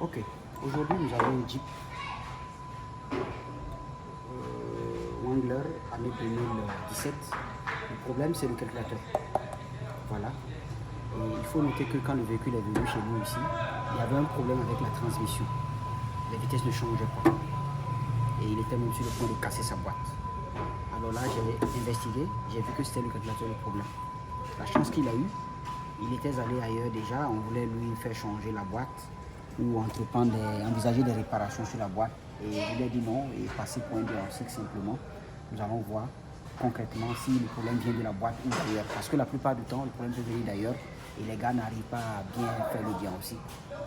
Ok, aujourd'hui nous avons une Jeep Wrangler année 2017. Le problème c'est le calculateur. Voilà. Et il faut noter que quand le véhicule est venu chez nous ici, il y avait un problème avec la transmission. Les vitesses ne changeaient pas. Et il était même sur le point de casser sa boîte. Alors là, j'ai investigué, j'ai vu que c'était le calculateur le problème. La chance qu'il a eue, il était allé ailleurs déjà, on voulait lui faire changer la boîte ou envisager des réparations sur la boîte. Et je lui ai dit non et passer pour un diagnostic simplement. Nous allons voir concrètement si le problème vient de la boîte ou d'ailleurs. Parce que la plupart du temps, le problème peut venir d'ailleurs et les gars n'arrivent pas à bien faire le diagnostic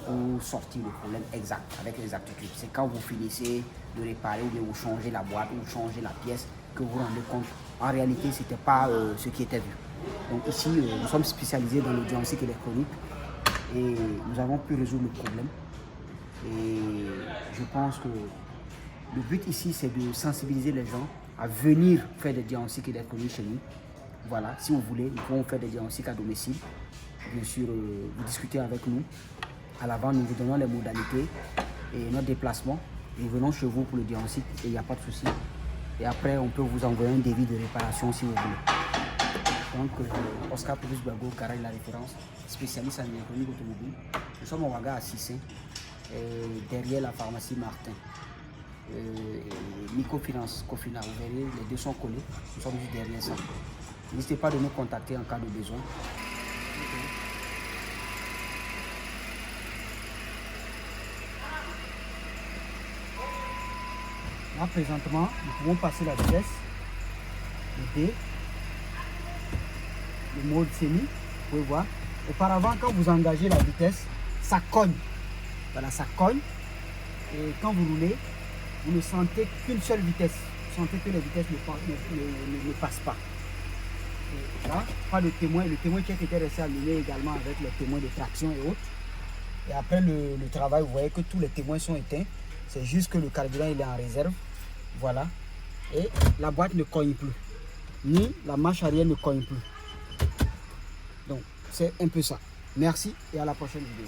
pour sortir le problème exact, avec l'exactitude. C'est quand vous finissez de réparer ou bien vous changez la boîte ou vous changez la pièce que vous vous rendez compte. En réalité, ce n'était pas ce qui était vu. Donc ici, nous sommes spécialisés dans le diagnostic électronique et nous avons pu résoudre le problème. Et je pense que le but ici, c'est de sensibiliser les gens à venir faire des diagnostics électroniques chez nous. Voilà, si vous voulez, nous pouvons faire des diagnostics à domicile. Bien sûr, vous discutez avec nous. À l'avant, nous vous donnons les modalités et notre déplacement. Nous venons chez vous pour le diagnostic et il n'y a pas de souci. Et après, on peut vous envoyer un devis de réparation si vous voulez. Donc, Oscar Pérus Bago, Carré la référence, spécialiste en électronique automobile. Nous sommes au Ouaga à Sissé, derrière la pharmacie Martin. Microfinance, Cofina, vous verrez, les deux sont collés. Nous sommes juste derrière ça. N'hésitez pas de nous contacter en cas de besoin. Là, présentement, nous pouvons passer la vitesse, le D, le mode semi, vous pouvez voir. Auparavant, quand vous engagez la vitesse, ça cogne. Voilà, ça cogne. Et quand vous roulez, vous ne sentez qu'une seule vitesse. Vous sentez que les vitesses ne passent pas. Et là, pas de témoin. Le témoin qui était resté allumé également avec les témoins de traction et autres. Et après le travail, vous voyez que tous les témoins sont éteints. C'est juste que le carburant il est en réserve. Voilà. Et la boîte ne cogne plus. Ni la marche arrière ne cogne plus. Donc, c'est un peu ça. Merci et à la prochaine vidéo.